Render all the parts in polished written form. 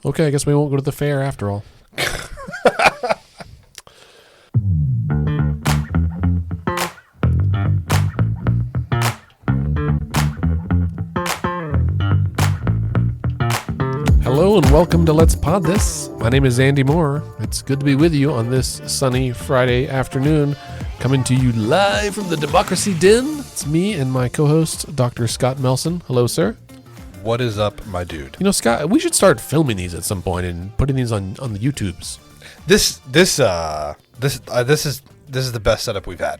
Okay, I guess we won't go to the fair after all. Hello and welcome to Let's Pod This. My name is Andy Moore. It's good to be with you on this sunny Friday afternoon, coming to you live from the Democracy Den. It's me and my co-host, Dr. Scott Melson. Hello, sir. What is up, my dude? You know, Scott, we should start filming these at some point and putting these on the YouTubes. This is the best setup we've had.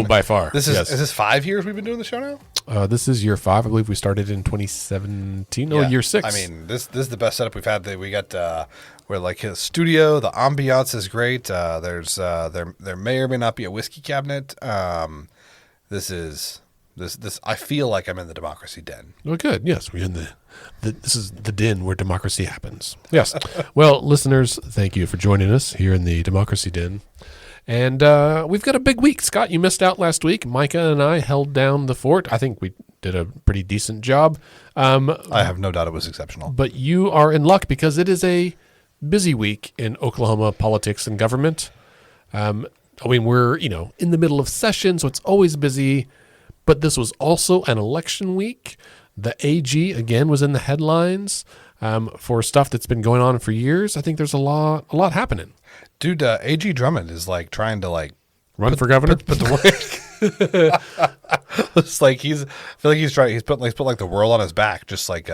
By far. Is this 5 years we've been doing the show now? This is year 5. I believe we started in 2017. Yeah. Year 6. I mean, this is the best setup we've had. We got we're like a studio. The ambiance is great. There may or may not be a whiskey cabinet. This I feel like I'm in the Democracy Den. Oh, good. Yes, we're in this is the den where democracy happens. Yes. Well, listeners, thank you for joining us here in the Democracy Den. And we've got a big week. Scott, you missed out last week. Micah and I held down the fort. I think we did a pretty decent job. I have no doubt it was exceptional. But you are in luck because it is a busy week in Oklahoma politics and government. We're, in the middle of session, so it's always busy. But this was also an election week. The AG, again, was in the headlines for stuff that's been going on for years. I think there's a lot happening. Dude, AG Drummond is like trying to run for governor. Put the work. It's like he's put the world on his back, just like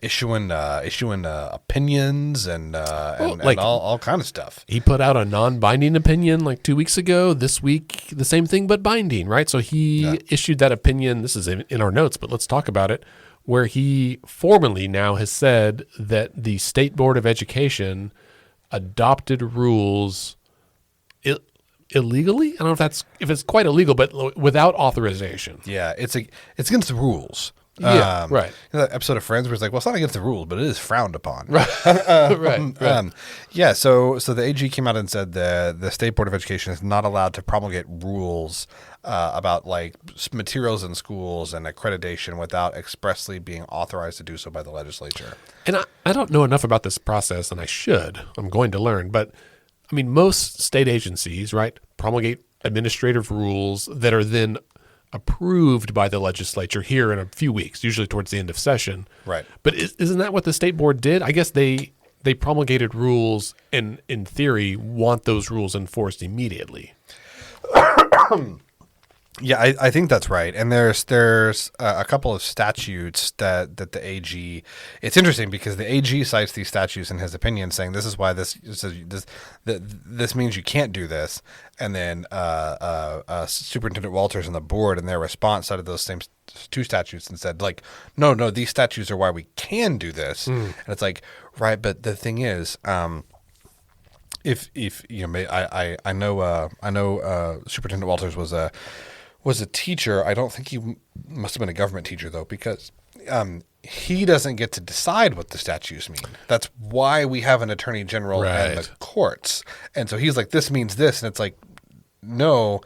issuing opinions and all kind of stuff. He put out a non-binding opinion like 2 weeks ago. This week, the same thing but binding, right? So he issued that opinion. This is in our notes, but let's talk about it. Where he formally now has said that the State Board of Education adopted rules illegally. I don't know if it's quite illegal, but without authorization. Yeah, it's against the rules. Yeah, right. That episode of Friends where it's like, well, it's not against the rules, but it is frowned upon. Right. Right. Yeah. So the AG came out and said the State Board of Education is not allowed to promulgate rules about like materials in schools and accreditation without expressly being authorized to do so by the legislature. And I don't know enough about this process, and I should. I'm going to learn, but I mean, most state agencies, right, promulgate administrative rules that are then approved by the legislature here in a few weeks, usually towards the end of session. Right. But isn't that what the state board did? I guess they promulgated rules and, in theory, want those rules enforced immediately. Yeah, I think that's right. And there's a couple of statutes that the AG. It's interesting because the AG cites these statutes in his opinion, saying this is why this means you can't do this. And then Superintendent Walters and the board, in their response, cited those same two statutes and said, like, no, these statutes are why we can do this. And it's like, right, but the thing is, if I know Superintendent Walters was a teacher. I don't think he must have been a government teacher, though, because he doesn't get to decide what the statutes mean. That's why we have an attorney general and the courts. And so he's like, this means this. And it's like, no,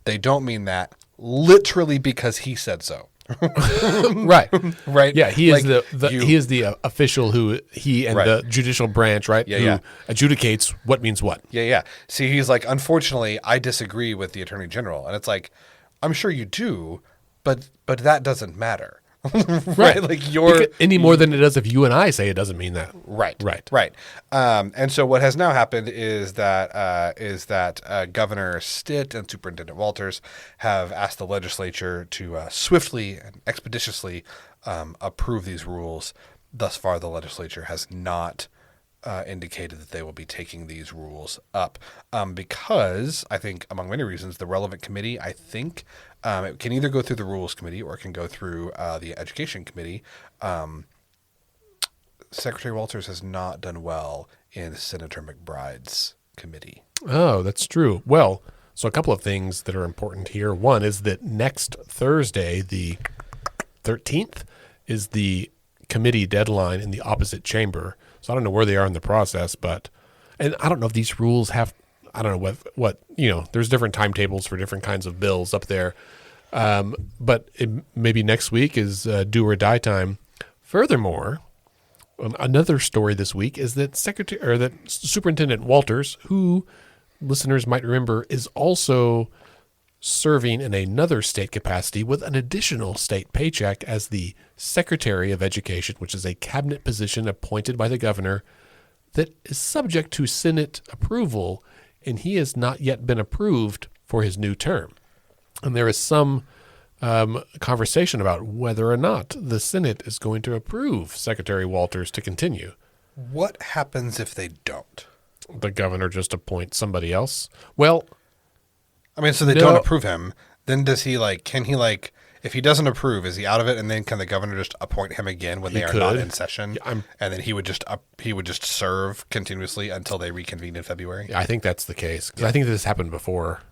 they don't mean that, literally because he said so. Right. Yeah, he is like he is the official who the judicial branch, right? Yeah, who adjudicates what means what. Yeah. See, he's like, unfortunately, I disagree with the attorney general. And it's like, I'm sure you do, but that doesn't matter. Right? Like any more than it does if you and I say it doesn't mean that. Right. And so what has now happened is that Governor Stitt and Superintendent Walters have asked the legislature to swiftly and expeditiously approve these rules. Thus far, the legislature has not indicated that they will be taking these rules up because I think, among many reasons, the relevant committee, I think, it can either go through the Rules Committee or it can go through the Education Committee. Secretary Walters has not done well in Senator McBride's committee. Oh, that's true. Well, so a couple of things that are important here. One is that next Thursday, the 13th, is the committee deadline in the opposite chamber. So I don't know where they are in the process, and I don't know if these rules have, I don't know what there's different timetables for different kinds of bills up there. But maybe next week is do or die time. Furthermore, Another story this week is that Superintendent Walters, who listeners might remember, is also serving in another state capacity with an additional state paycheck as the Secretary of Education, which is a cabinet position appointed by the governor that is subject to Senate approval, and he has not yet been approved for his new term. And there is some conversation about whether or not the Senate is going to approve Secretary Walters to continue. What happens if they don't? The governor just appoints somebody else. Well, I mean, so they don't approve him. Then does he can he if he doesn't approve, is he out of it? And then can the governor just appoint him again when they are not in session? And then he would just serve continuously until they reconvene in February? I think that's the case. Because I think this happened before.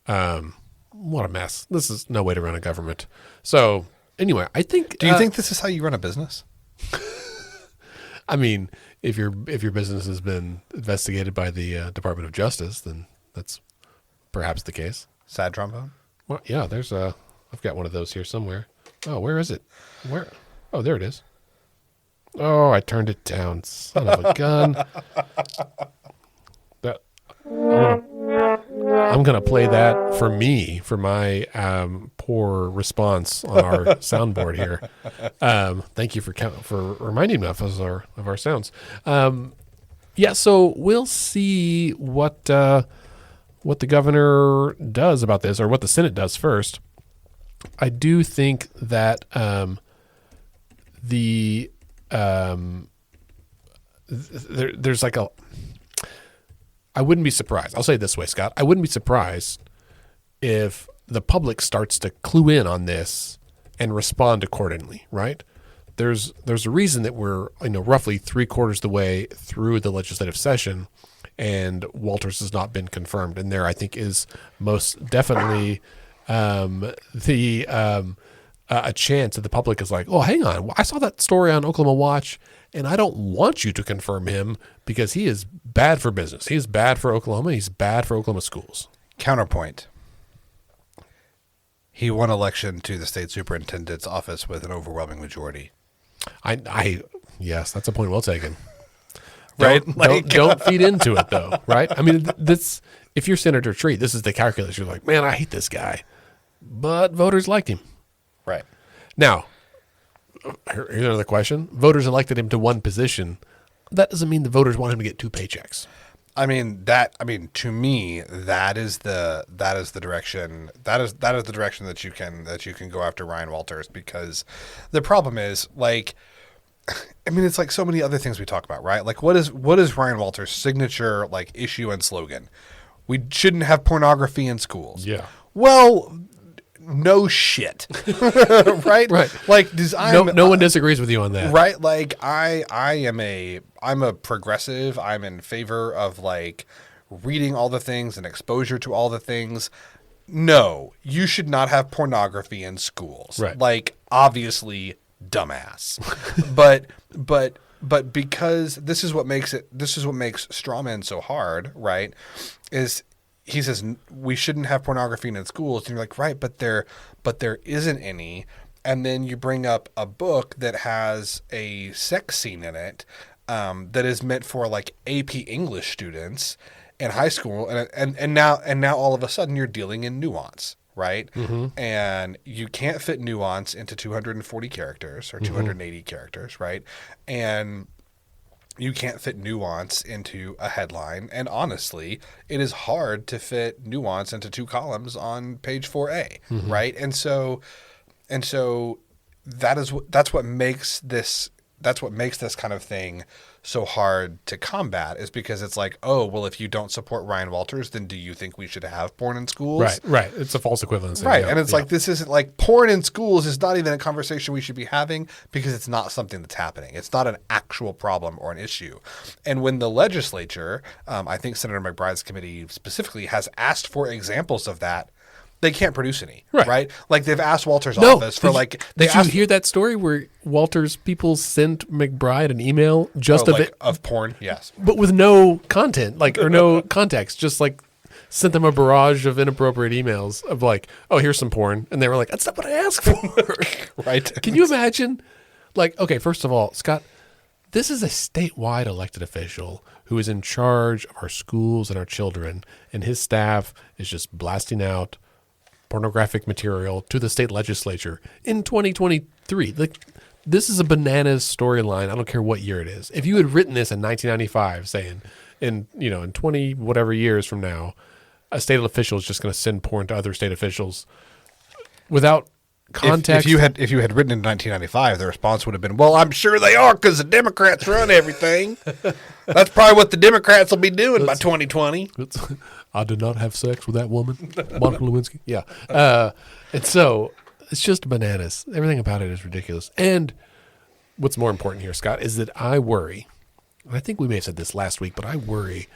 What a mess. This is no way to run a government. So anyway, I think. Do you think this is how you run a business? I mean, if your business has been investigated by the Department of Justice, then that's perhaps the case. Sad trombone? Well, yeah, I've got one of those here somewhere. Oh, where is it? Where? Oh, there it is. Oh, I turned it down. Son of a gun. I'm going to play that for me, for my poor response on our soundboard here. Thank you for reminding me of our sounds. Yeah, so we'll see what the governor does about this, or what the Senate does first. I do think that there's like I wouldn't be surprised. I'll say it this way, Scott. I wouldn't be surprised if the public starts to clue in on this and respond accordingly, right? There's a reason that we're roughly 3/4 the way through the legislative session, and Walters has not been confirmed. And there, I think, is most definitely a chance that the public is like, oh, hang on, I saw that story on Oklahoma Watch, and I don't want you to confirm him because he is bad for business. He is bad for Oklahoma. He's bad for Oklahoma schools. Counterpoint. He won election to the state superintendent's office with an overwhelming majority. Yes, that's a point well taken. Right? Don't feed into it, though, right? I mean, if you're Senator Treat, this is the calculus. You're like, man, I hate this guy. But voters liked him. Right. Now, here's another question. Voters elected him to one position. That doesn't mean the voters want him to get 2 paychecks. To me, that is the direction that you can go after Ryan Walters, because the problem is, it's like so many other things we talk about, right? Like what is Ryan Walters' signature issue and slogan? We shouldn't have pornography in schools. Yeah. Well, no shit. Right? Right. No one disagrees with you on that. Right? I'm a progressive. I'm in favor of reading all the things and exposure to all the things. No, you should not have pornography in schools. Right. Obviously, dumbass. but because this is what makes straw men so hard, right? Is he says we shouldn't have pornography in schools, and you're like, right, but there isn't any. And then you bring up a book that has a sex scene in it that is meant for AP English students in high school, and now all of a sudden you're dealing in nuance, right? Mm-hmm. And you can't fit nuance into 240 characters or 280 characters, right? And you can't fit nuance into a headline. And honestly, it is hard to fit nuance into 2 columns on page 4A, mm-hmm. right? And so that's what makes this kind of thing so hard to combat, is because it's like, oh, well, if you don't support Ryan Walters, then do you think we should have porn in schools? Right. It's a false equivalency. Right. Yeah, and it's this isn't porn in schools is not even a conversation we should be having, because it's not something that's happening. It's not an actual problem or an issue. And when the legislature, I think Senator McBride's committee specifically, has asked for examples of that, they can't produce any, right? They've asked Walters' office for Did you hear that story where Walters' people sent McBride an email of porn? Yes, but with no content, or no context, just sent them a barrage of inappropriate emails of oh, here's some porn, and they were like, that's not what I asked for, right? Can you imagine? Okay, first of all, Scott, This is a statewide elected official who is in charge of our schools and our children, and his staff is just blasting out pornographic material to the state legislature in 2023. Like, this is a bananas storyline. I don't care what year it is. If you had written this in 1995, saying in 20 whatever years from now, a state official is just going to send porn to other state officials without context. If you had written in 1995, the response would have been, "Well, I'm sure they are because the Democrats run everything. That's probably what the Democrats will be doing by 2020." I did not have sex with that woman, Monica Lewinsky. Yeah, and so it's just bananas. Everything about it is ridiculous. And what's more important here, Scott, is that I worry. And I think we may have said this last week, but I worry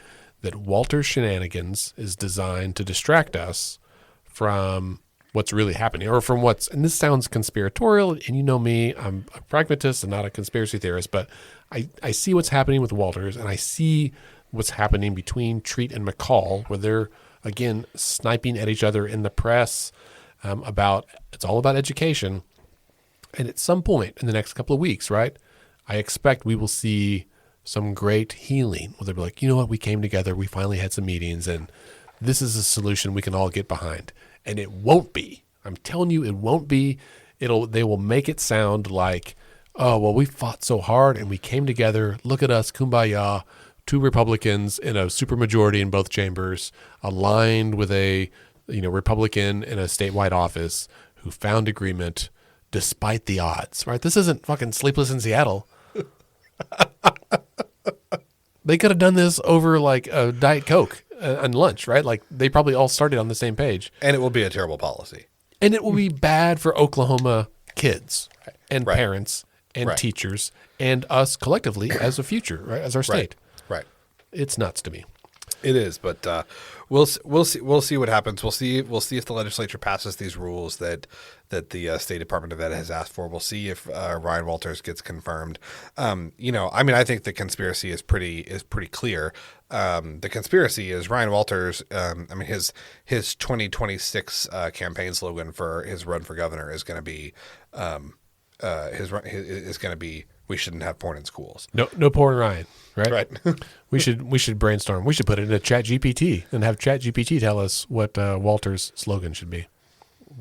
that Walter's shenanigans is designed to distract us from what's really happening, or from what's, and this sounds conspiratorial, and you know me, I'm a pragmatist and not a conspiracy theorist, but I see what's happening with Walters, and I see what's happening between Treat and McCall, where they're, again, sniping at each other in the press about, it's all about education. And at some point in the next couple of weeks, right, I expect we will see some great healing where they'll be like, you know what, we came together, we finally had some meetings, and this is a solution we can all get behind. And it won't be. I'm telling you, it won't be. They will make it sound like, oh, well, we fought so hard and we came together. Look at us, kumbaya, two Republicans in a supermajority in both chambers, aligned with a Republican in a statewide office who found agreement despite the odds, right? This isn't fucking Sleepless in Seattle. They could have done this over like a Diet Coke and lunch, right? Like they probably all started on the same page. And it will be a terrible policy. And it will be bad for Oklahoma kids and Right. parents and Right. teachers and us collectively as a future, right? As our state. Right. It's nuts to me. It is, but we'll see what happens. We'll see if the legislature passes these rules that the State Department of Ed has asked for. We'll see if Ryan Walters gets confirmed. I think the conspiracy is pretty clear. The conspiracy is Ryan Walters. His 2026 campaign slogan for his run for governor is going to be we shouldn't have porn in schools. No porn, Ryan. Right. Right. We should brainstorm. We should put it into ChatGPT and have ChatGPT tell us what Walter's slogan should be.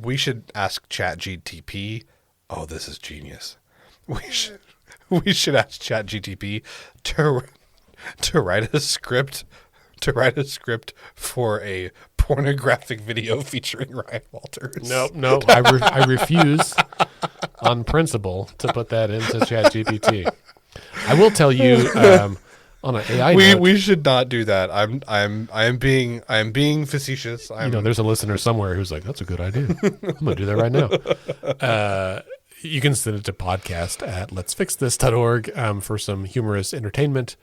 We should ask ChatGPT. Oh, this is genius. We should ask ChatGPT to write a script for a pornographic video featuring Ryan Walters. No, I refuse on principle to put that into ChatGPT. I will tell you on an AI note, we should not do that. I am being facetious. There's a listener somewhere who's like, that's a good idea. I'm going to do that right now. You can send it to podcast at letsfixthis.org for some humorous entertainment.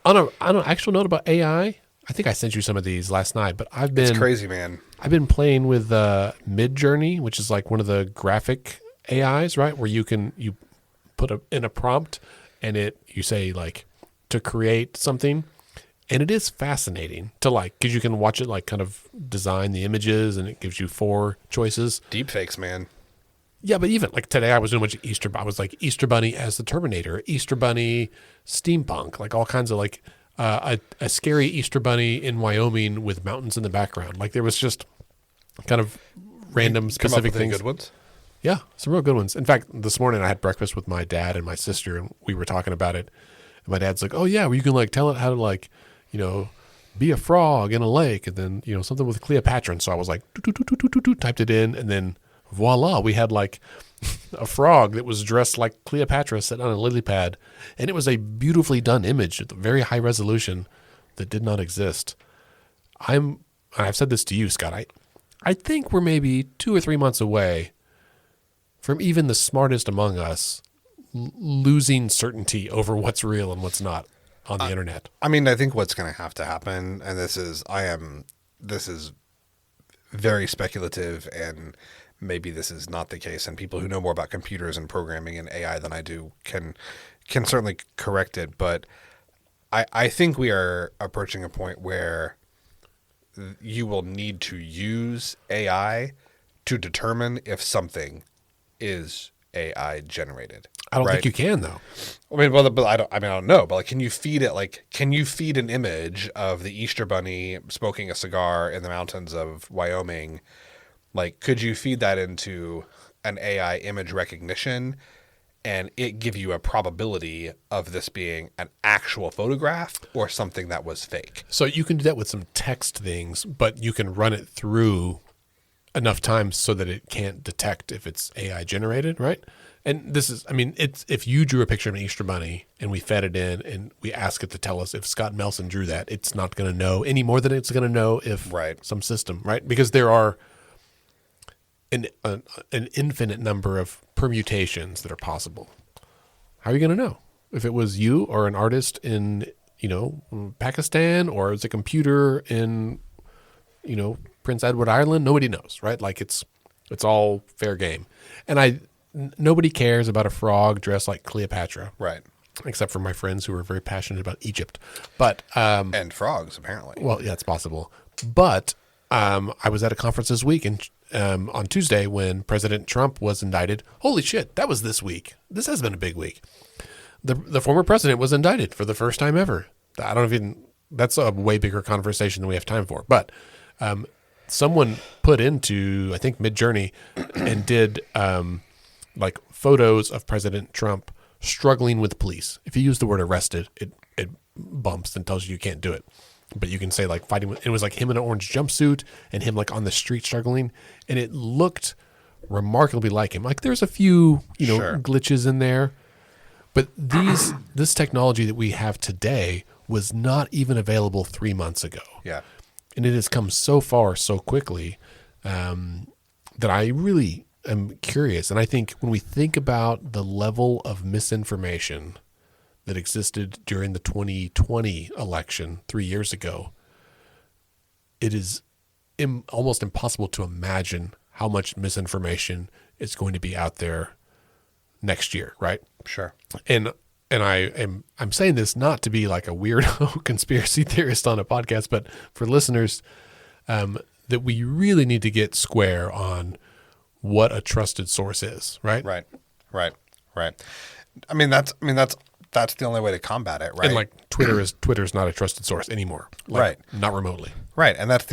On an actual note about AI, I think I sent you some of these last night, but it's crazy, man. I've been playing with Midjourney, which is like one of the graphic AIs, right? Where you put in a prompt and you say like to create something, and it is fascinating to because you can watch it like kind of design the images, and it gives you 4 choices. Deepfakes, man. Yeah, but even like today, I was doing a bunch of Easter. I was like Easter Bunny as the Terminator, Easter Bunny steampunk, like all kinds of like a scary Easter Bunny in Wyoming with mountains in the background. Like there was just kind of random specific things. Good ones. Yeah, some real good ones. In fact, this morning I had breakfast with my dad and my sister, and we were talking about it. And my dad's like, "Oh yeah, well, you can like tell it how to be a frog in a lake, and then something with Cleopatra." And so I was like, typed it in, and then voila, we had like a frog that was dressed like Cleopatra sitting on a lily pad, and it was a beautifully done image at very high resolution that did not exist. I've said this to you, Scott. I think we're maybe 2 or 3 months away from even the smartest among us losing certainty over what's real and what's not on the internet. I mean, I think what's going to have to happen, and this is very speculative, and maybe this is not the case, and people who know more about computers and programming and AI than I do can certainly correct it, but I think we are approaching a point where you will need to use AI to determine if something is AI generated. I don't right? think you can though. I mean, well, but I don't know. But like, can you feed it? Like, can you feed an image of the Easter Bunny smoking a cigar in the mountains of Wyoming? Like, could you feed that into an AI image recognition, and it give you a probability of this being an actual photograph or something that was fake? So you can do that with some text things, but you can run it through enough times so that it can't detect if it's AI generated, right? And this is, I mean, it's if you drew a picture of an Easter Bunny and we fed it in and we ask it to tell us if Scott Melson drew that, it's not going to know any more than it's going to know if some system, right? Because there are an infinite number of permutations that are possible. How are you going to know if it was you or an artist in, Pakistan, or it's a computer in, Prince Edward Island? Nobody knows, right? Like it's all fair game. And nobody cares about a frog dressed like Cleopatra. Right. Except for my friends who are very passionate about Egypt. But and frogs, apparently. Well, yeah, it's possible. But I was at a conference this week and on Tuesday when President Trump was indicted. Holy shit, that was this week. This has been a big week. The former president was indicted for the first time ever. I don't even, that's a way bigger conversation than we have time for. But someone put into, I think, Midjourney and did like photos of President Trump struggling with police. If you use the word arrested, it bumps and tells you can't do it. But you can say like fighting with, it was like him in an orange jumpsuit and him like on the street struggling. And it looked remarkably like him. Like there's a few, glitches in there. But this technology that we have today was not even available 3 months ago. Yeah. And it has come so far so quickly that I really am curious. And I think when we think about the level of misinformation that existed during the 2020 election 3 years ago, it is almost impossible to imagine how much misinformation is going to be out there next year, right? Sure. And I'm saying this not to be like a weirdo conspiracy theorist on a podcast, but for listeners, that we really need to get square on what a trusted source is, right? Right. I mean that's the only way to combat it, right? And like Twitter's not a trusted source anymore, right? Not remotely, right. And that's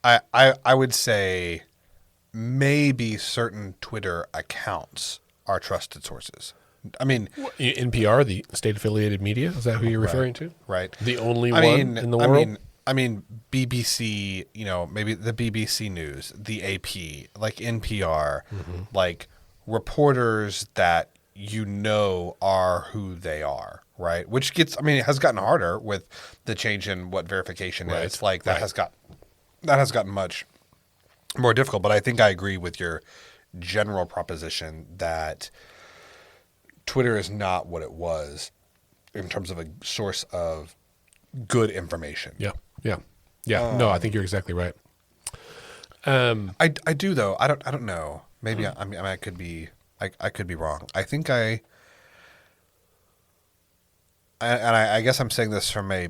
I would say maybe certain Twitter accounts are trusted sources. I mean, NPR, the state affiliated media, is that who you're referring to? Right. The only one in the world. I mean, BBC, maybe the BBC News, the AP, like NPR, like reporters that are who they are, right? Which it has gotten harder with the change in what verification is. Like that has gotten much more difficult. But I think I agree with your general proposition that Twitter is not what it was in terms of a source of good information. Yeah. No, I think you're exactly right. I do though. I don't know. Maybe I could be wrong. I think I guess I'm saying this from a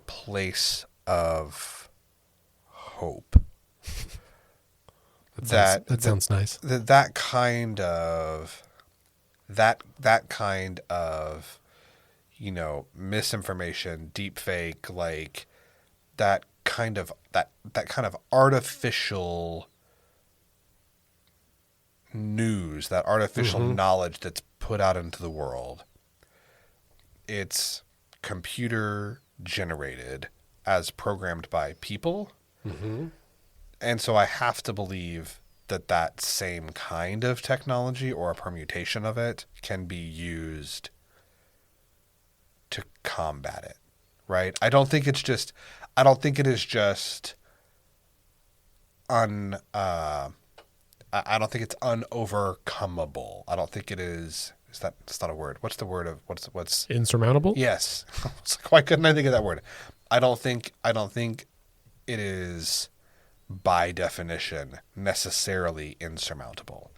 place of hope. That sounds nice. That kind of misinformation, deep fake, like that kind of artificial news, that artificial knowledge that's put out into the world. It's computer generated as programmed by people. And so I have to believe that same kind of technology or a permutation of it can be used to combat it, right? I don't think it is just I don't think it's unovercomable. I don't think it is. It's not a word. What's the word of what's insurmountable? Yes. Why couldn't I think of that word? I don't think it is by definition necessarily insurmountable.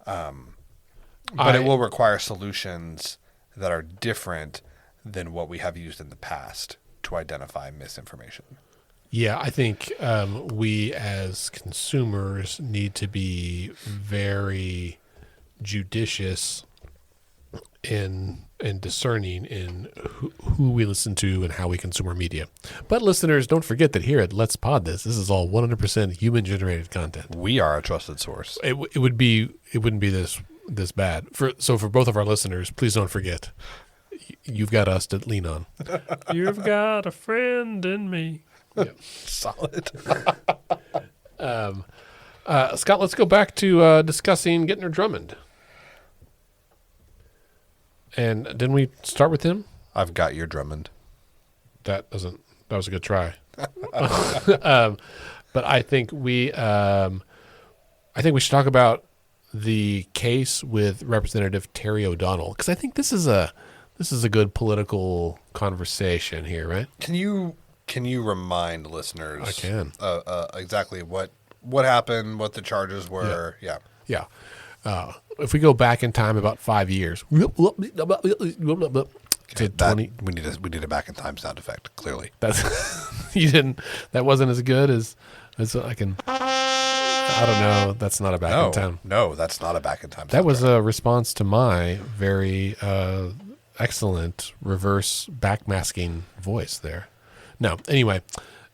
But it will require solutions that are different than what we have used in the past to identify misinformation. Yeah, I think we as consumers need to be very judicious and discerning in who we listen to and how we consume our media. But listeners, don't forget that here at Let's Pod this is all 100% human generated content. We are a trusted source. It wouldn't be this bad. So for both of our listeners, please don't forget, you've got us to lean on. You've got a friend in me. Yeah. Solid. Scott, let's go back to discussing Gentner Drummond. And didn't we start with him? I've got your Drummond. That was a good try. But I think we should talk about the case with Representative Terry O'Donnell, because I think this is a good political conversation here, right? Can you remind listeners? I can. Exactly what happened, what the charges were. Yeah. If we go back in time about 5 years, to 20. We need a back in time sound effect. Clearly, That's That wasn't as good as I can. I don't know. That's not a back in time. No, that's not a back in time. That was a response to my very excellent reverse backmasking voice there. No, anyway,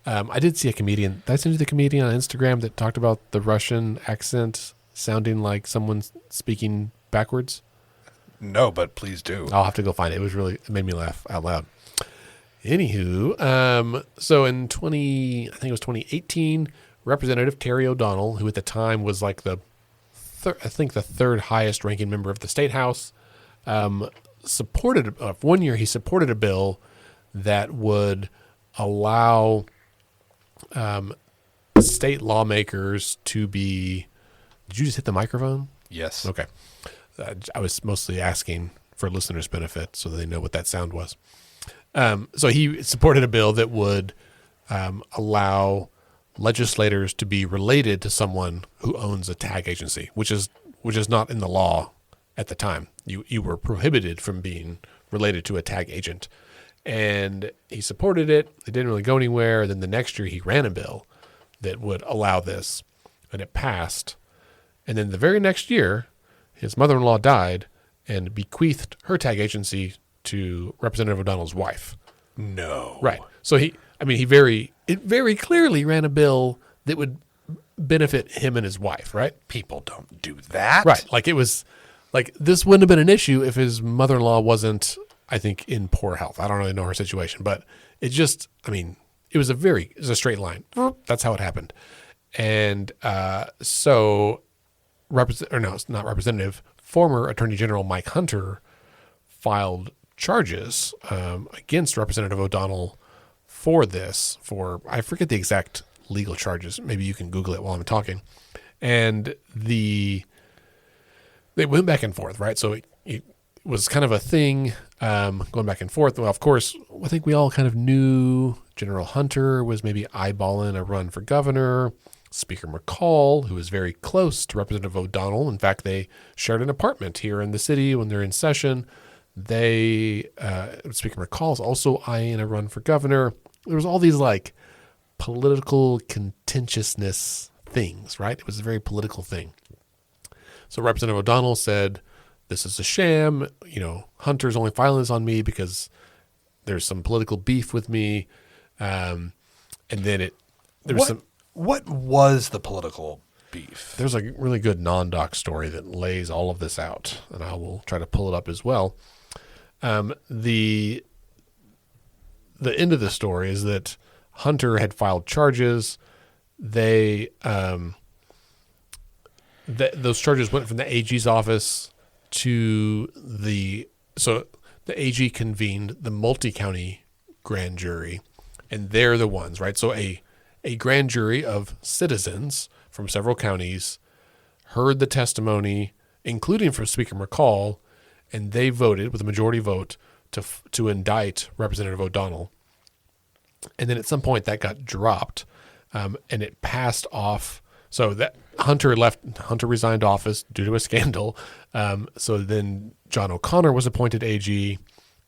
I did see a comedian. Did I send you the comedian on Instagram that talked about the Russian accent sounding like someone speaking backwards? No, but please do. I'll have to go find it. It made me laugh out loud. Anywho, so in 2018, Representative Terry O'Donnell, who at the time was like the third highest ranking member of the state house, supported 1 year he supported a bill that would allow state lawmakers to be. Did you just hit the microphone? Yes. Okay. I was mostly asking for listeners' benefit so they know what that sound was. So he supported a bill that would allow legislators to be related to someone who owns a tag agency, which is not in the law at the time. You were prohibited from being related to a tag agent. And he supported it. It didn't really go anywhere. Then the next year he ran a bill that would allow this, and it passed. And then the very next year, his mother-in-law died and bequeathed her tag agency to Representative O'Donnell's wife. No. Right. So it very clearly ran a bill that would benefit him and his wife, right? People don't do that. Right. Like it was like this wouldn't have been an issue if his mother-in-law wasn't, I think, in poor health. I don't really know her situation, but it just, it was a straight line. That's how it happened. And so former Attorney General Mike Hunter filed charges against Representative O'Donnell for this. I forget the exact legal charges. Maybe you can Google it while I'm talking. And they went back and forth, right? So it was kind of a thing going back and forth. Well, of course, I think we all kind of knew General Hunter was maybe eyeballing a run for governor. Speaker McCall, who is very close to Representative O'Donnell. In fact, they shared an apartment here in the city when they're in session. Speaker McCall is also eyeing a run for governor. There was all these like political contentiousness things, right? It was a very political thing. So Representative O'Donnell said, this is a sham. Hunter's only filing this on me because there's some political beef with me. And then What was the political beef? There's a really good NonDoc story that lays all of this out, and I will try to pull it up as well. The end of the story is that Hunter had filed charges. Those charges went from the AG's office to the AG convened the multi-county grand jury, and they're the ones, right? So a grand jury of citizens from several counties heard the testimony, including from Speaker McCall, and they voted with a majority vote to indict Representative O'Donnell. And then at some point that got dropped, and it passed off. So that Hunter resigned office due to a scandal. So then John O'Connor was appointed AG,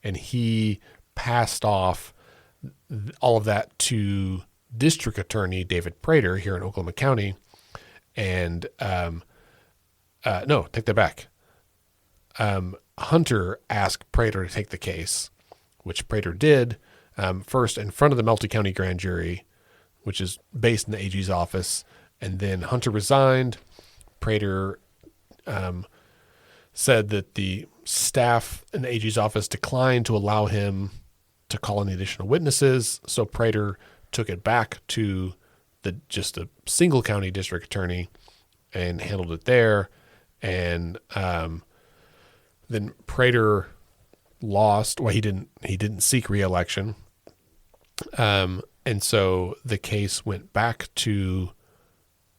and he passed off all of that to District Attorney David Prater here in Oklahoma County, and no, take that back. Hunter asked Prater to take the case, which Prater did, first in front of the Melton County Grand Jury, which is based in the AG's office, and then Hunter resigned. Prater said that the staff in the AG's office declined to allow him to call any additional witnesses, so Prater took it back to just a single county district attorney and handled it there. And then Prater lost. Well, he didn't seek re-election, and so the case went back to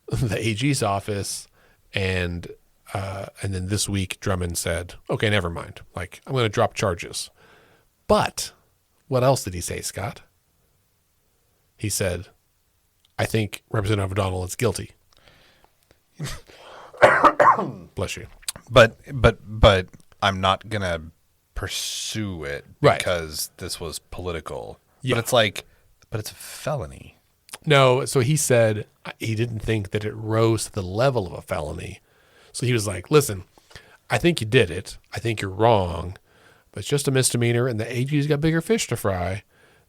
the AG's office, and then this week Drummond said, "Okay, never mind. Like, I'm going to drop charges." But what else did he say, Scott? He said, "I think Representative O'Donnell is guilty." Bless you. But I'm not gonna pursue it because this was political. Yeah. But it's a felony. No, so he said he didn't think that it rose to the level of a felony. So he was like, "Listen, I think you did it. I think you're wrong, but it's just a misdemeanor, and the AG's got bigger fish to fry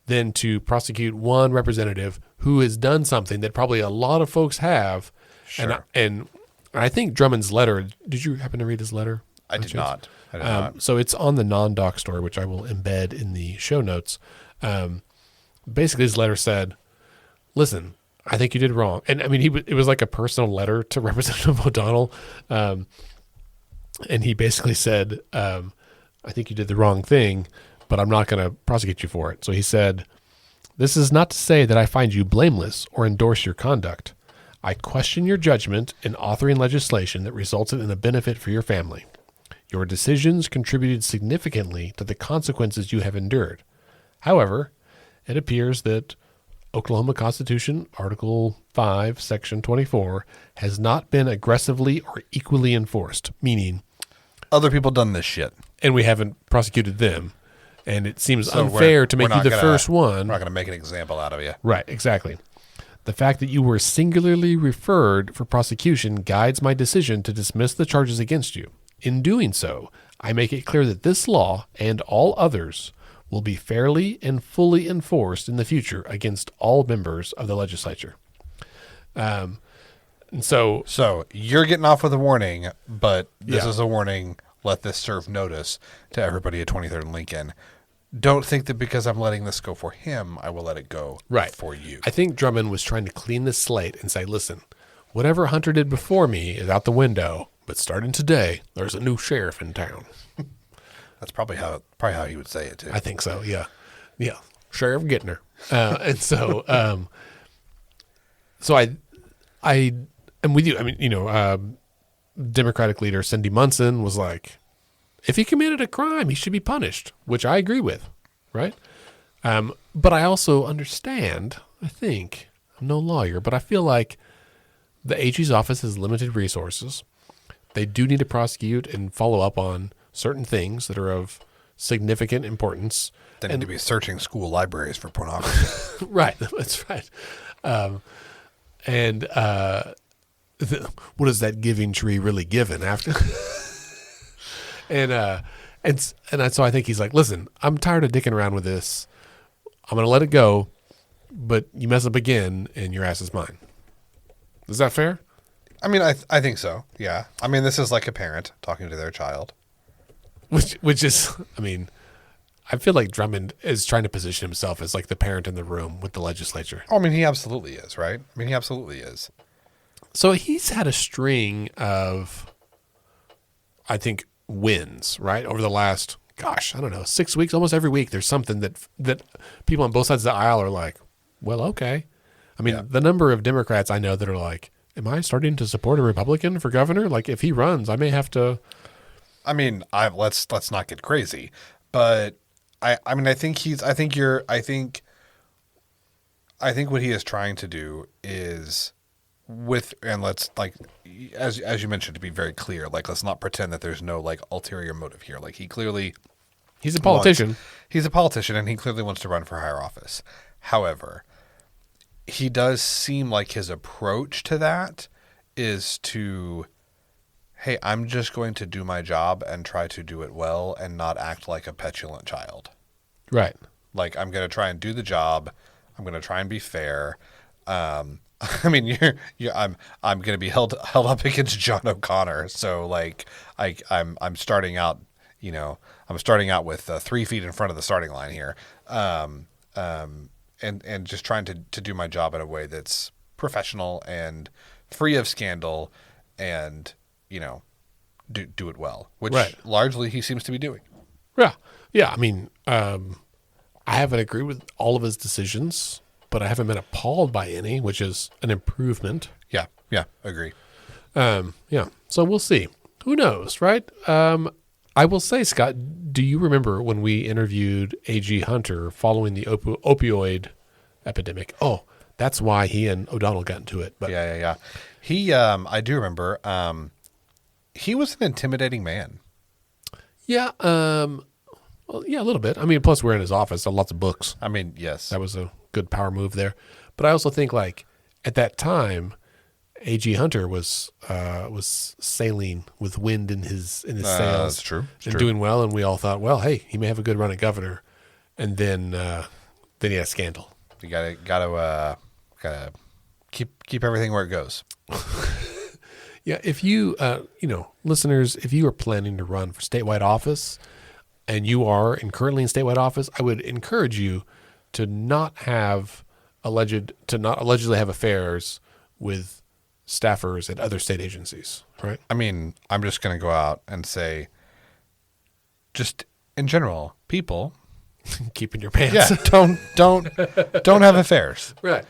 than to prosecute one representative who has done something that probably a lot of folks have." Sure. And I think Drummond's letter, did you happen to read his letter? I did not. So it's on the NonDoc story, which I will embed in the show notes. Basically, his letter said, "Listen, I think you did wrong." And I mean, it was like a personal letter to Representative O'Donnell. And he basically said, "I think you did the wrong thing, but I'm not going to prosecute you for it." So he said, "This is not to say that I find you blameless or endorse your conduct. I question your judgment in authoring legislation that resulted in a benefit for your family. Your decisions contributed significantly to the consequences you have endured. However, it appears that Oklahoma Constitution, Article 5, Section 24, has not been aggressively or equally enforced," meaning other people done this shit, and we haven't prosecuted them. And it seems unfair to make you the first one. We're not going to make an example out of you. Right, exactly. "The fact that you were singularly referred for prosecution guides my decision to dismiss the charges against you. In doing so, I make it clear that this law and all others will be fairly and fully enforced in the future against all members of the legislature." And so you're getting off with a warning, but this is a warning. Let this serve notice to everybody at 23rd and Lincoln. Don't think that because I'm letting this go for him, I will let it go for you. I think Drummond was trying to clean the slate and say, "Listen, whatever Hunter did before me is out the window, but starting today, there's a new sheriff in town." That's probably how he would say it too. I think so. Yeah. Sheriff Gentner. And so, I'm with you. I mean, Democratic leader Cindy Munson was like, if he committed a crime, he should be punished, which I agree with. Right. But I also understand, I think, I'm no lawyer, but I feel like the AG's office has limited resources. They do need to prosecute and follow up on certain things that are of significant importance. They need to be searching school libraries for pornography. Right. That's right. What is that giving tree really giving after? So I think he's like, "Listen, I'm tired of dicking around with this. I'm going to let it go, but you mess up again and your ass is mine." Is that fair? I mean, I think so. Yeah. I mean, this is like a parent talking to their child. Which is, I mean, I feel like Drummond is trying to position himself as like the parent in the room with the legislature. Oh, I mean, he absolutely is, right? I mean, he absolutely is. So he's had a string of, I think, wins, right? Over the last, 6 weeks, almost every week, there's something that people on both sides of the aisle are like, well, okay. I mean, the number of Democrats I know that are like, am I starting to support a Republican for governor? Like, if he runs, I may have to. I mean, let's not get crazy, but I think what he is trying to do is let's, like, as you mentioned, to be very clear, like, let's not pretend that there's no, like, ulterior motive here. Like, he's a politician. He's a politician, and he clearly wants to run for higher office. However, he does seem like his approach to that is to, hey, I'm just going to do my job and try to do it well and not act like a petulant child. Right. Like, I'm going to try and do the job. I'm going to try and be fair. I mean, I'm going to be held up against John O'Connor. So like, I'm starting out, I'm starting out with 3 feet in front of the starting line here. And just trying to do my job in a way that's professional and free of scandal and, do it well, which largely he seems to be doing. Yeah. Yeah. I mean, I haven't agreed with all of his decisions, but I haven't been appalled by any, which is an improvement. Yeah. Yeah. Agree. Yeah. So we'll see. Who knows, right? I will say, Scott, do you remember when we interviewed AG Hunter following the opioid epidemic? Oh, that's why he and O'Donnell got into it. But Yeah. He, I do remember, he was an intimidating man. yeah, well, yeah, a little bit. I mean, plus we're in his office, so lots of books. I mean, yes. That was a good power move there. But I also think, like, at that time, AG Hunter was sailing with wind in his sails. That's true. And doing well, and we all thought, well, hey, he may have a good run at governor. And then he had a scandal. You gotta keep everything where it goes. Yeah, if you, listeners, if you are planning to run for statewide office and you are currently in statewide office, I would encourage you to not allegedly have affairs with staffers at other state agencies, right? I mean, I'm just going to go out and say, just in general, people Keep in your pants. Yeah, don't have affairs. Right.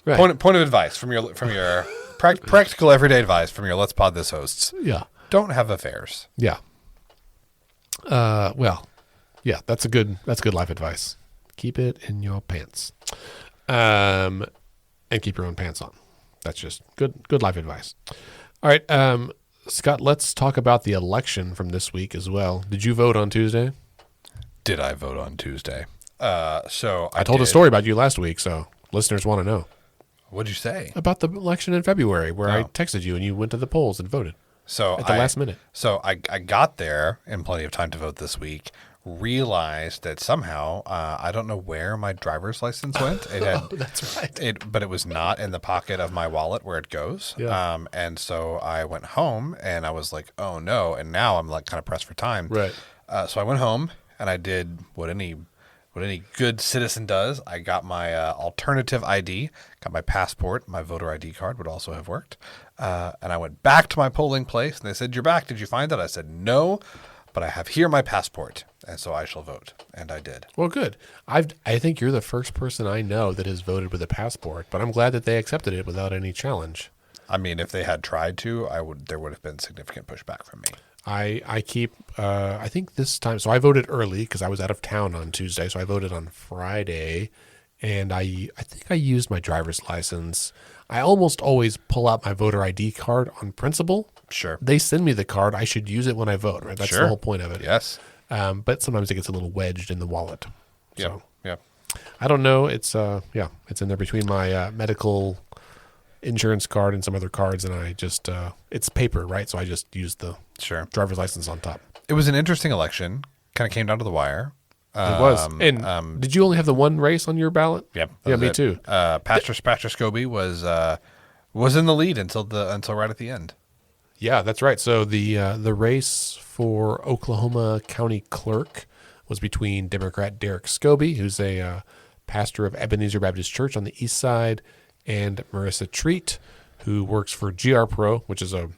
Point of advice from your practical everyday advice from your Let's Pod This hosts. Yeah. Don't have affairs. Yeah. Well, yeah, that's good life advice. Keep it in your pants. And keep your own pants on. That's just good life advice. All right, Scott, let's talk about the election from this week as well. Did you vote on Tuesday? Did I vote on Tuesday? So I told a story about you last week, so listeners want to know. What'd you say? About the election in February, where I texted you and you went to the polls and voted. So at the last minute. So I got there in plenty of time to vote this week. Realized that somehow I don't know where my driver's license went. It had, that's right. But it was not in the pocket of my wallet where it goes. Yeah. And so I went home and I was like, oh no. And now I'm like kind of pressed for time. Right. So I went home and I did what any good citizen does. I got my alternative ID, got my passport, my voter ID card would also have worked. And I went back to my polling place and they said, "You're back. Did you find it?" I said, "No, but I have here my passport, and so I shall vote." And I did. Well, good. I think you're the first person I know that has voted with a passport, but I'm glad that they accepted it without any challenge. I mean, if they had tried to, there would have been significant pushback from me. I keep, I think this time, so I voted early because I was out of town on Tuesday, so I voted on Friday, and I think I used my driver's license. I almost always pull out my voter ID card on principle. Sure. They send me the card. I should use it when I vote, right? That's Sure. the whole point of it. Yes. But sometimes it gets a little wedged in the wallet. Yeah. Yeah. I don't know. It's it's in there between my medical insurance card and some other cards, and I just it's paper, right? So I just use the driver's license on top. It was an interesting election. Kind of came down to the wire. It was. And did you only have the one race on your ballot? Yep. Yeah, me too. Pastor Scobey was in the lead until right at the end. Yeah, that's right. So the race for Oklahoma County Clerk was between Democrat Derrick Scobey, who's a pastor of Ebenezer Baptist Church on the east side, and Marissa Treat, who works for GR Pro, which is a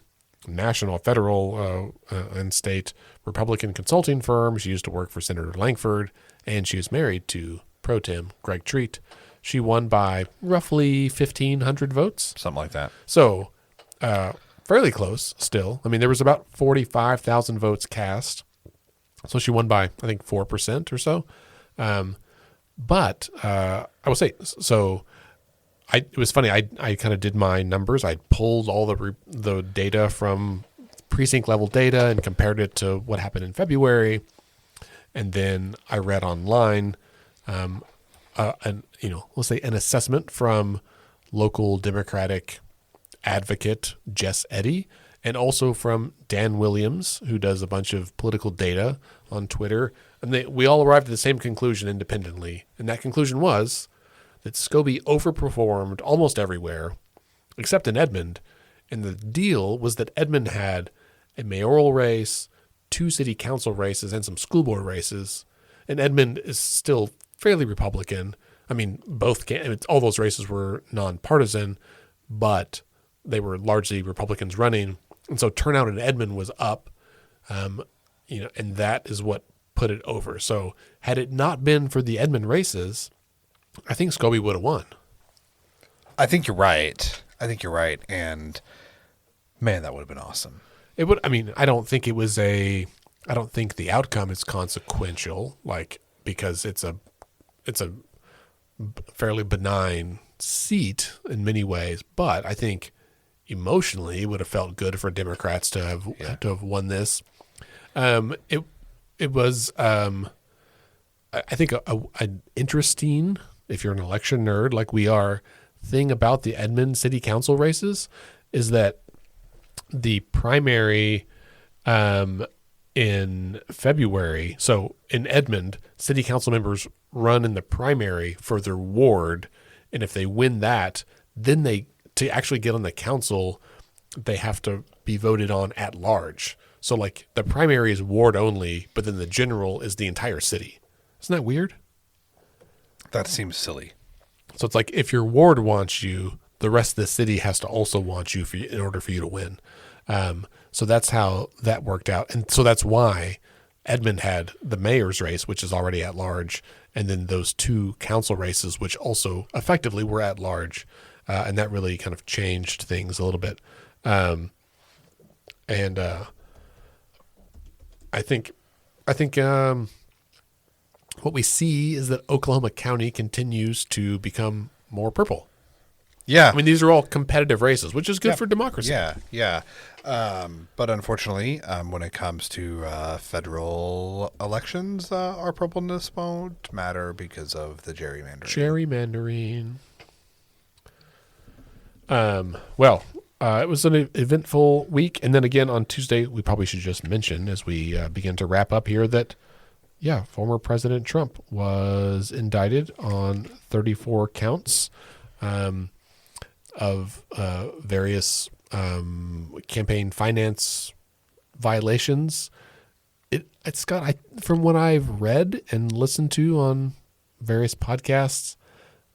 national, federal, and state Republican consulting firm. She used to work for Senator Langford, and she was married to Pro Tem Greg Treat. She won by roughly 1,500 votes. Something like that. So fairly close still. I mean, there was about 45,000 votes cast. So she won by, I think, 4% or so. But I will say, so it was funny. I kind of did my numbers. I pulled all the data from precinct level data and compared it to what happened in February. And then I read online. let's say an assessment from local Democratic advocate Jess Eddy, and also from Dan Williams, who does a bunch of political data on Twitter. And we all arrived at the same conclusion independently. And that conclusion was that Scobey overperformed almost everywhere, except in Edmond. And the deal was that Edmond had a mayoral race, 2 city council races, and some school board races. And Edmond is still fairly Republican. I mean, all those races were nonpartisan, but they were largely Republicans running. And so turnout in Edmond was up, and that is what put it over. So had it not been for the Edmond races, I think Scobey would have won. I think you're right. And man, that would have been awesome. It would. I mean, I don't think the outcome is consequential, because it's a fairly benign seat in many ways. But I think emotionally, it would have felt good for Democrats to have won this. It was, I think, an interesting, if you're an election nerd like we are, thing about the Edmond City Council races is that the primary in February. So in Edmond, City Council members run in the primary for their ward, and if they win that, then to actually get on the council, they have to be voted on at large. So the primary is ward only, but then the general is the entire city. Isn't that weird? That seems silly. So it's if your ward wants you, the rest of the city has to also want you in order for you to win. So that's how that worked out. And so that's why Edmond had the mayor's race, which is already at large, and then those 2 council races, which also effectively were at large. And that really kind of changed things a little bit. I think what we see is that Oklahoma County continues to become more purple. Yeah. I mean, these are all competitive races, which is good for democracy. Yeah. But unfortunately, when it comes to federal elections, our purpleness won't matter because of the gerrymandering. It was an eventful week. And then again on Tuesday, we probably should just mention as we begin to wrap up here that, former President Trump was indicted on 34 counts of various campaign finance violations. Scott, from what I've read and listened to on various podcasts,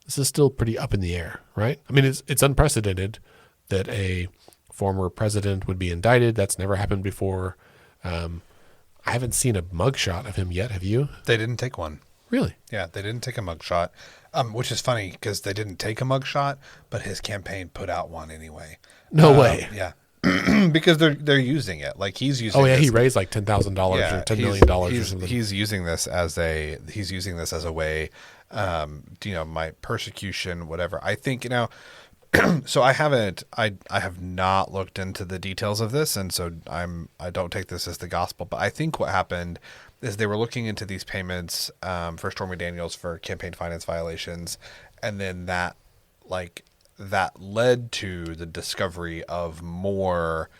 this is still pretty up in the air, right? I mean, it's unprecedented that a former president would be indicted. That's never happened before. I haven't seen a mugshot of him yet. Have you? They didn't take one. Really? Yeah, they didn't take a mugshot, which is funny because they didn't take a mugshot, but his campaign put out one anyway. No way. Yeah. Because they're using it. He's using this. He raised $10,000 or $10 million or something. He's using this as a way, my persecution, whatever. I think, so I have not looked into the details of this, and so I don't take this as the gospel, but I think what happened is they were looking into these payments for Stormy Daniels for campaign finance violations, and then that led to the discovery of more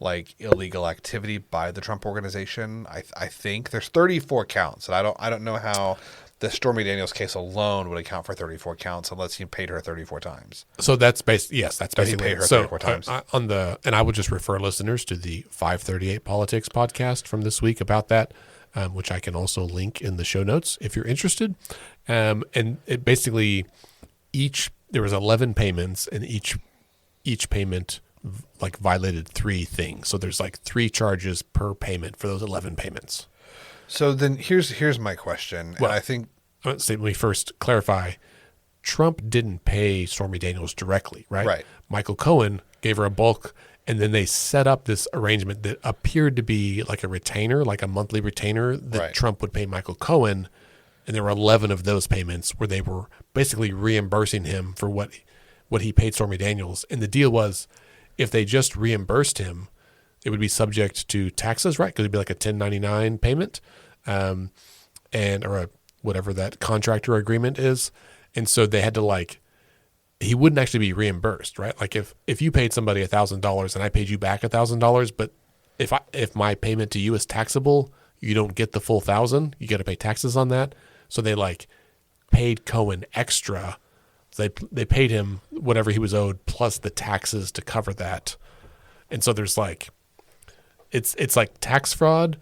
illegal activity by the Trump organization. I think there's 34 counts, and I don't know how the Stormy Daniels case alone would account for 34 counts unless he paid her 34 times. So that's basically he paid her 34 times. And I would just refer listeners to the 538 Politics podcast from this week about that, which I can also link in the show notes if you're interested. And it basically there was 11 payments, and each payment violated 3 things. So there's 3 charges per payment for those 11 payments. So then here's my question. Well, and I think let me first clarify. Trump didn't pay Stormy Daniels directly, right? Right. Michael Cohen gave her a bulk, and then they set up this arrangement that appeared to be like a retainer, like a monthly retainer that Trump would pay Michael Cohen. And there were 11 of those payments where they were basically reimbursing him for what he paid Stormy Daniels. And the deal was, if they just reimbursed him, it would be subject to taxes, right? Because it'd be like a 1099 payment, or whatever that contractor agreement is. And so they had to he wouldn't actually be reimbursed, right? Like if you paid somebody $1,000 and I paid you back $1,000, but if my payment to you is taxable, you don't get the full 1,000. You got to pay taxes on that. So they paid Cohen extra. They paid him whatever he was owed plus the taxes to cover that. And so there's it's like tax fraud,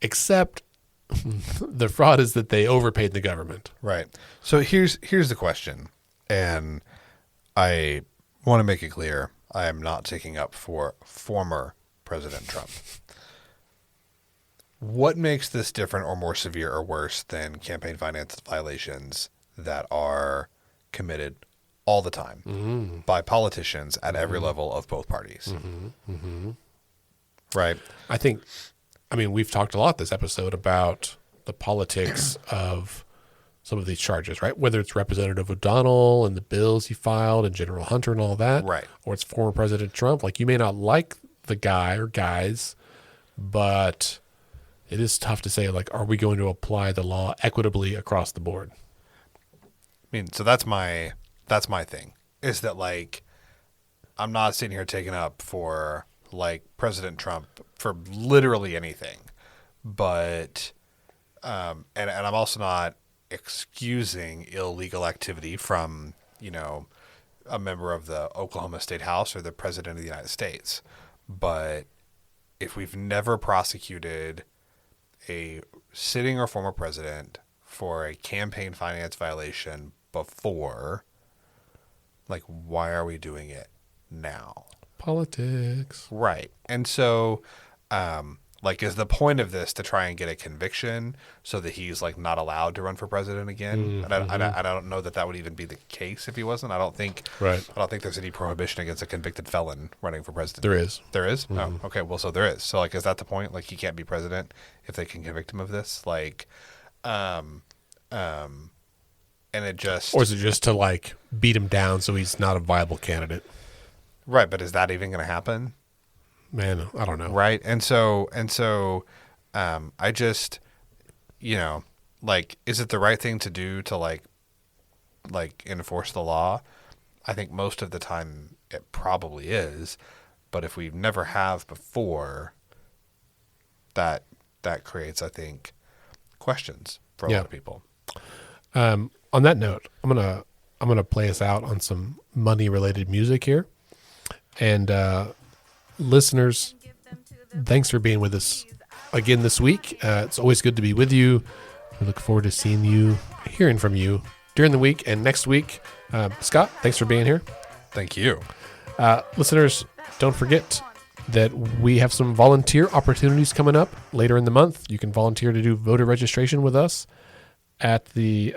except the fraud is that they overpaid the government. Right. So here's the question, and I want to make it clear I am not taking up for former President Trump. What makes this different or more severe or worse than campaign finance violations that are committed all the time by politicians at every level of both parties? Right. I mean, we've talked a lot this episode about the politics of some of these charges, right? Whether it's Representative O'Donnell and the bills he filed and General Hunter and all that, right? Or it's former President Trump. You may not like the guy or guys, but it is tough to say, are we going to apply the law equitably across the board? I mean, so that's my thing, is that I'm not sitting here taking up for President Trump for literally anything, but and I'm also not excusing illegal activity from a member of the Oklahoma State House or the President of the United States. But if we've never prosecuted a sitting or former president for a campaign finance violation before, why are we doing it now? Politics. Right. And so, is the point of this to try and get a conviction so that he's not allowed to run for president again? And I don't know that would even be the case if he wasn't. I don't think there's any prohibition against a convicted felon running for president. There is. There is? Oh, okay. Well, so there is. So is that the point? He can't be president if they can convict him of this? And it just, or is it just to beat him down so he's not a viable candidate? Right. But is that even going to happen? Man, I don't know. Right. And so, I just, is it the right thing to do to enforce the law? I think most of the time it probably is, but if we never have before, that creates, I think, questions for a lot of people. On that note, I'm gonna play us out on some money related music here, and listeners, thanks for being with us again this week. It's always good to be with you. We look forward to seeing you, hearing from you during the week and next week. Scott, thanks for being here. Thank you. Listeners, don't forget that we have some volunteer opportunities coming up later in the month. You can volunteer to do voter registration with us at the,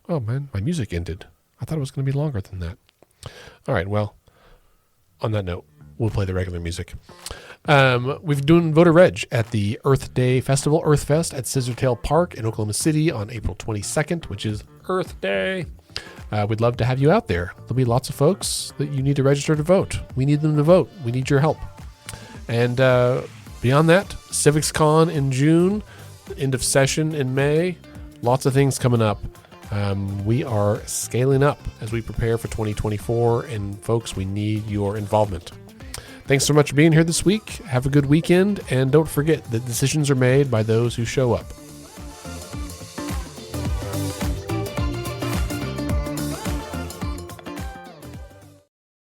oh man, my music ended. I thought it was going to be longer than that. All right, well, on that note, we'll play the regular music. We've done voter reg at the Earth Day Festival, Earth Fest at Scissortail Park in Oklahoma City on April 22nd, which is Earth Day. We'd love to have you out there. There'll be lots of folks that you need to register to vote. We need them to vote. We need your help. And beyond that, Civics Con in June, end of session in May, lots of things coming up. We are scaling up as we prepare for 2024, and folks, we need your involvement. Thanks so much for being here this week. Have a good weekend, and don't forget that decisions are made by those who show up.